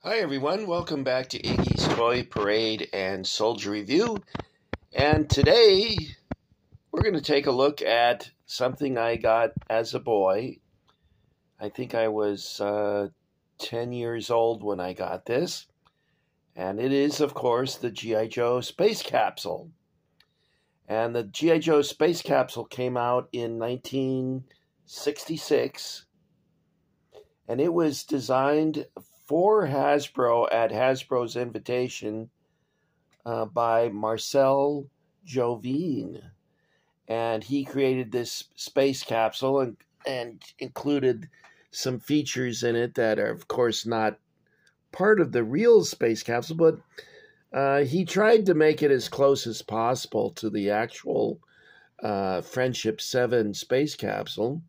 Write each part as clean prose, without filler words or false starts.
Hi everyone, welcome back to Iggy's Toy Parade and Soldier Review. And today we're going to take a look at something I got as a boy. I think I was 10 years old when I got this. And it is, of course, the G.I. Joe Space Capsule. And the G.I. Joe Space Capsule came out in 1966. And it was designed for Hasbro at Hasbro's invitation by Marcel Jovine. And he created this space capsule and included some features in it that are, of course, not part of the real space capsule, but he tried to make it as close as possible to the actual Friendship 7 space capsule.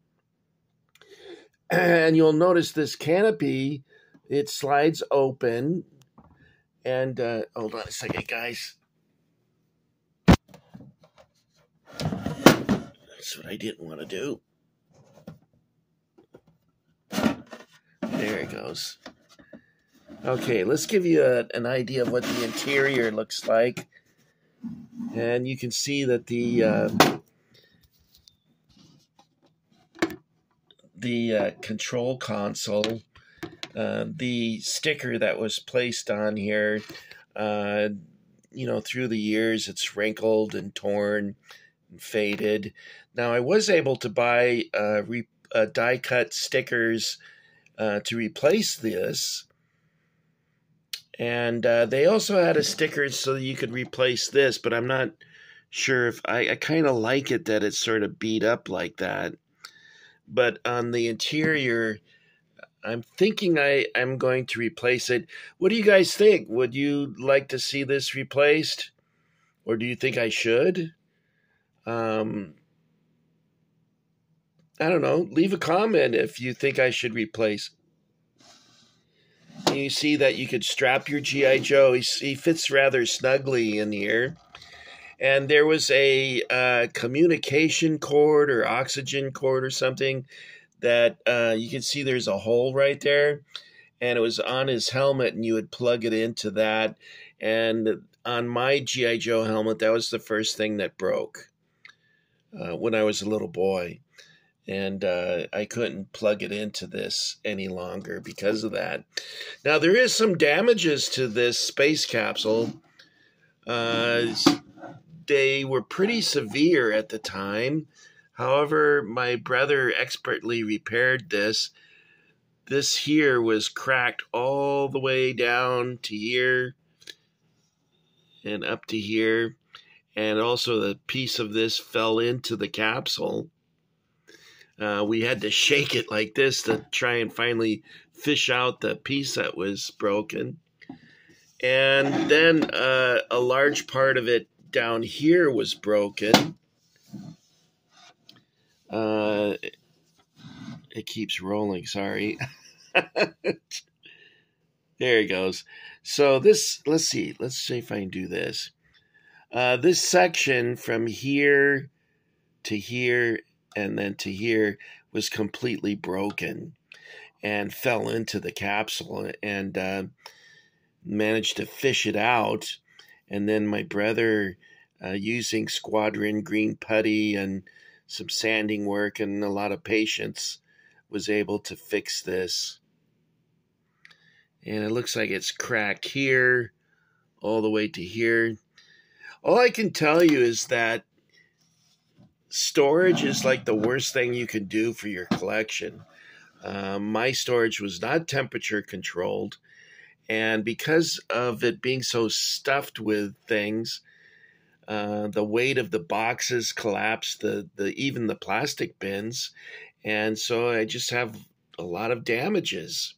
And you'll notice this canopy, it slides open. And hold on a second, guys. That's what I didn't want to do. There it goes. Okay, let's give you an idea of what the interior looks like. And you can see that the control console, the sticker that was placed on here, through the years, it's wrinkled and torn and faded. Now, I was able to buy die-cut stickers to replace this. And they also had a sticker so that you could replace this, but I'm not sure if I kind of like it that it's sort of beat up like that. But on the interior, I'm thinking I'm going to replace it. What do you guys think? Would you like to see this replaced? Or do you think I should? I don't know. Leave a comment if you think I should replace. You see that you could strap your G.I. Joe. He fits rather snugly in here. And there was a communication cord or oxygen cord or something that you can see there's a hole right there. And it was on his helmet, and you would plug it into that. And on my G.I. Joe helmet, that was the first thing that broke when I was a little boy. And I couldn't plug it into this any longer because of that. Now, there is some damages to this space capsule. They were pretty severe at the time. However, my brother expertly repaired this. This here was cracked all the way down to here and up to here. And also the piece of this fell into the capsule. We had to shake it like this to try and finally fish out the piece that was broken. And then a large part of it down here was broken. It keeps rolling, sorry. There it goes. So this, let's see if I can do this. This section from here to here and then to here was completely broken and fell into the capsule and managed to fish it out. And then my brother, using Squadron green putty and some sanding work and a lot of patience, was able to fix this. And it looks like it's cracked here all the way to here. All I can tell you is that storage is like the worst thing you can do for your collection. My storage was not temperature controlled, and because of it being so stuffed with things, the weight of the boxes collapsed, even the plastic bins, and so I just have a lot of damages.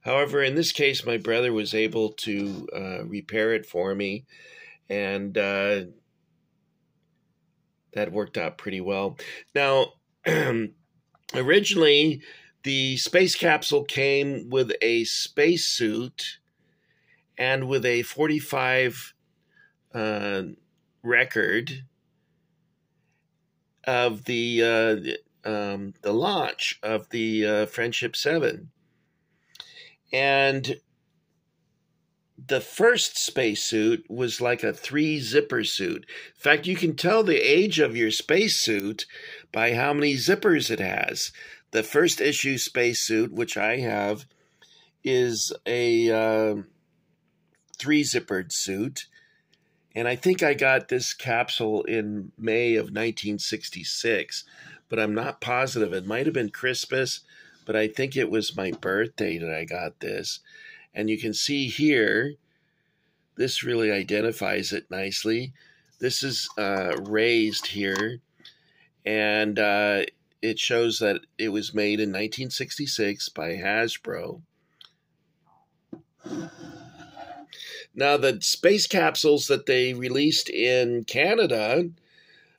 However, in this case, my brother was able to repair it for me, and that worked out pretty well. Now, originally, the space capsule came with a spacesuit and with a 45 record of the launch of the Friendship 7. And the first spacesuit was like a 3-zipper suit. In fact, you can tell the age of your spacesuit by how many zippers it has. The first issue spacesuit, which I have, is a 3-zippered suit. And I think I got this capsule in May of 1966, but I'm not positive. It might have been Christmas, but I think it was my birthday that I got this. And you can see here, this really identifies it nicely. This is raised here, and it shows that it was made in 1966 by Hasbro. Now, the space capsules that they released in Canada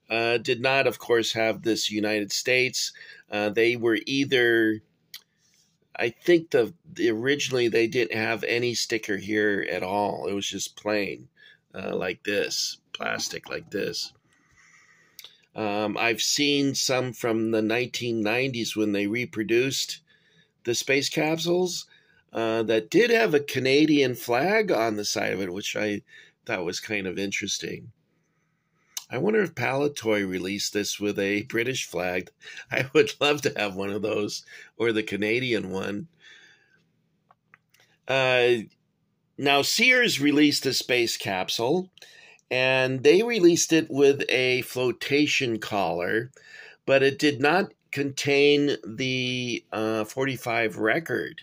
did not, of course, have this United States. They were either... I think originally they didn't have any sticker here at all. It was just plain, like this, plastic like this. I've seen some from the 1990s when they reproduced the space capsules that did have a Canadian flag on the side of it, which I thought was kind of interesting. I wonder if Palatoy released this with a British flag. I would love to have one of those, or the Canadian one. Now, Sears released a space capsule, and they released it with a flotation collar, but it did not contain the 45 record.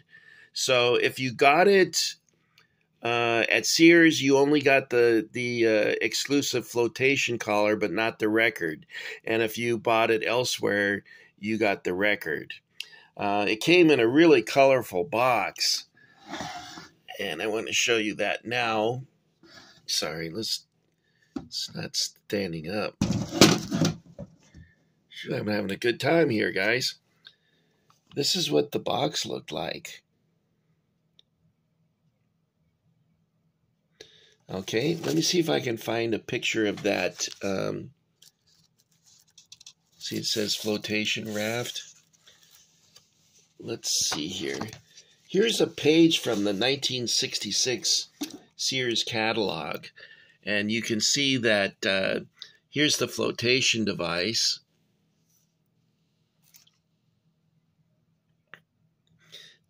So if you got it at Sears, you only got the exclusive flotation collar, but not the record. And if you bought it elsewhere, you got the record. It came in a really colorful box, and I want to show you that now. Sorry, it's not standing up. I'm having a good time here, guys. This is what the box looked like. Okay, let me see if I can find a picture of that. See, it says flotation raft. Let's see here. Here's a page from the 1966 Sears catalog. And you can see that here's the flotation device.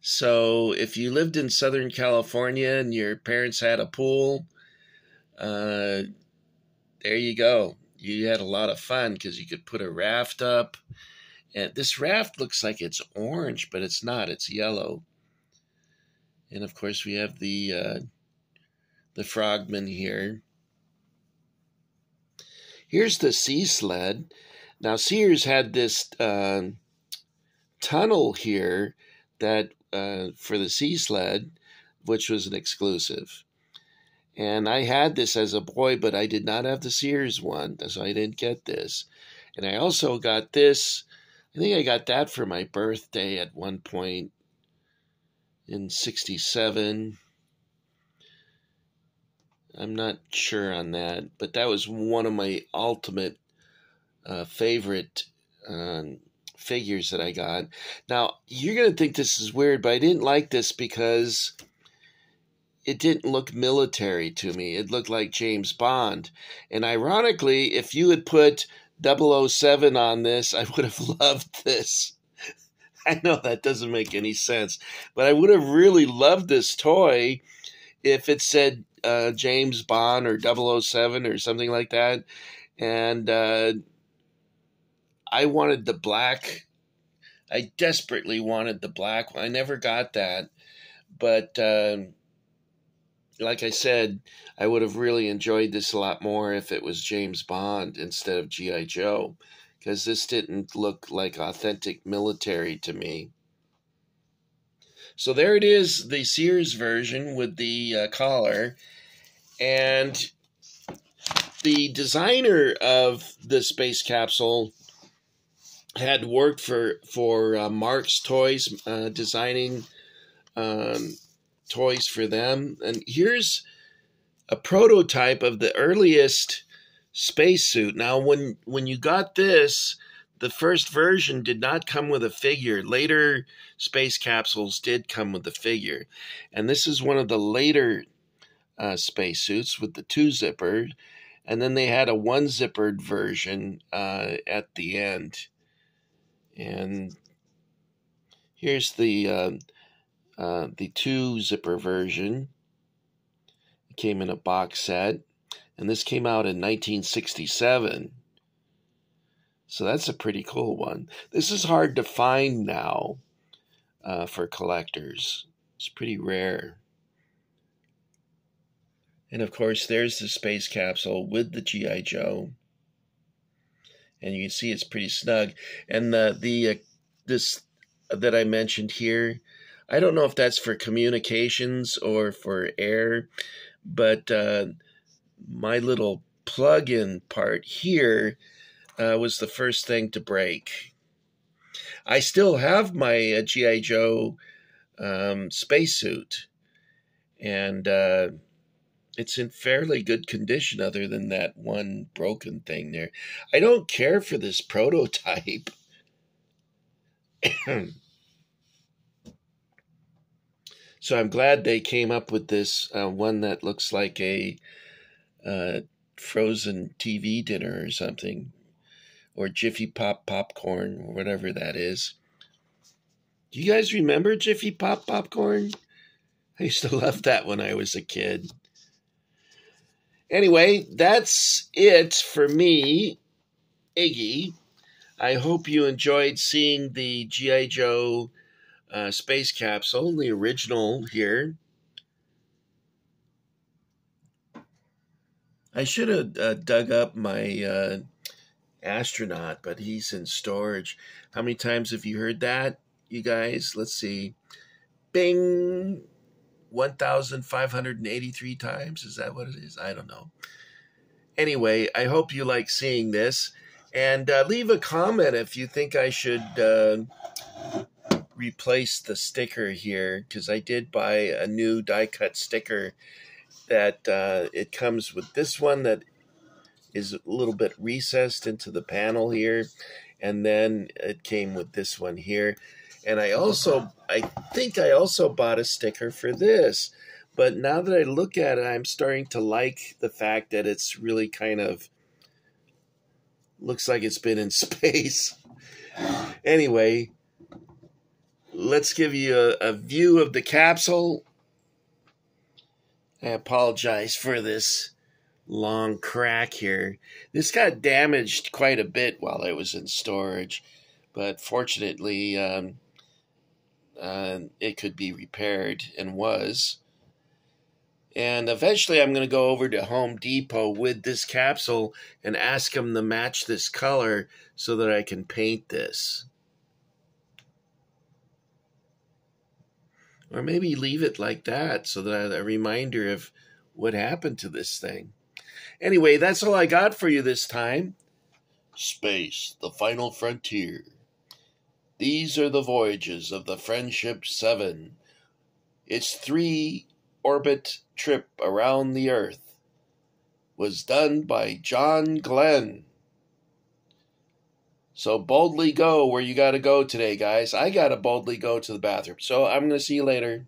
So if you lived in Southern California and your parents had a pool, there you go. You had a lot of fun because you could put a raft up. And this raft looks like it's orange, but it's not. It's yellow. And of course we have the frogman here. Here's the sea sled. Now Sears had this tunnel here that for the sea sled, which was an exclusive. And I had this as a boy, but I did not have the Sears one, so I didn't get this. And I also got this. I think I got that for my birthday at one point in '67. I'm not sure on that, but that was one of my ultimate favorite figures that I got. Now, you're going to think this is weird, but I didn't like this because it didn't look military to me. It looked like James Bond. And ironically, if you had put 007 on this, I would have loved this. I know that doesn't make any sense, but I would have really loved this toy if it said James Bond or 007 or something like that. And I wanted the black. I desperately wanted the black one. I never got that. But like I said, I would have really enjoyed this a lot more if it was James Bond instead of G.I. Joe, because this didn't look like authentic military to me. So there it is, the Sears version with the collar. And the designer of the space capsule had worked for Mark's Toys, designing toys for them. And here's a prototype of the earliest spacesuit. Now, when you got this, the first version did not come with a figure. Later space capsules did come with a figure. And this is one of the later spacesuits with the 2-zipper, and then they had a 1-zippered version at the end. And here's the 2-zipper version. It came in a box set, and this came out in 1967. So that's a pretty cool one. This is hard to find now for collectors. It's pretty rare. And of course, there's the space capsule with the G.I. Joe. And you can see it's pretty snug. And this that I mentioned here, I don't know if that's for communications or for air, but my little plug-in part here was the first thing to break. I still have my G.I. Joe spacesuit, and it's in fairly good condition other than that one broken thing there. I don't care for this prototype. So I'm glad they came up with this one that looks like a frozen TV dinner or something, or Jiffy Pop popcorn, or whatever that is. Do you guys remember Jiffy Pop popcorn? I used to love that when I was a kid. Anyway, that's it for me, Iggy. I hope you enjoyed seeing the G.I. Joe space capsule, the original here. I should have dug up my astronaut, but he's in storage. How many times have you heard that, you guys? Let's see. Bing! 1,583 times. Is that what it is? I don't know. Anyway, I hope you like seeing this. And leave a comment if you think I should replace the sticker here, because I did buy a new die-cut sticker that it comes with this one that is a little bit recessed into the panel here, and then it came with this one here. And I think I also bought a sticker for this, but now that I look at it, I'm starting to like the fact that it's really kind of looks like it's been in space. Anyway, let's give you a view of the capsule. I apologize for this long crack here. This got damaged quite a bit while I was in storage, but fortunately it could be repaired, and was. And eventually I'm going to go over to Home Depot with this capsule and ask them to match this color so that I can paint this. Or maybe leave it like that so that I have a reminder of what happened to this thing. Anyway, that's all I got for you this time. Space, the final frontier. These are the voyages of the Friendship 7. Its 3-orbit trip around the Earth was done by John Glenn. So boldly go where you got to go today, guys. I got to boldly go to the bathroom. So I'm going to see you later.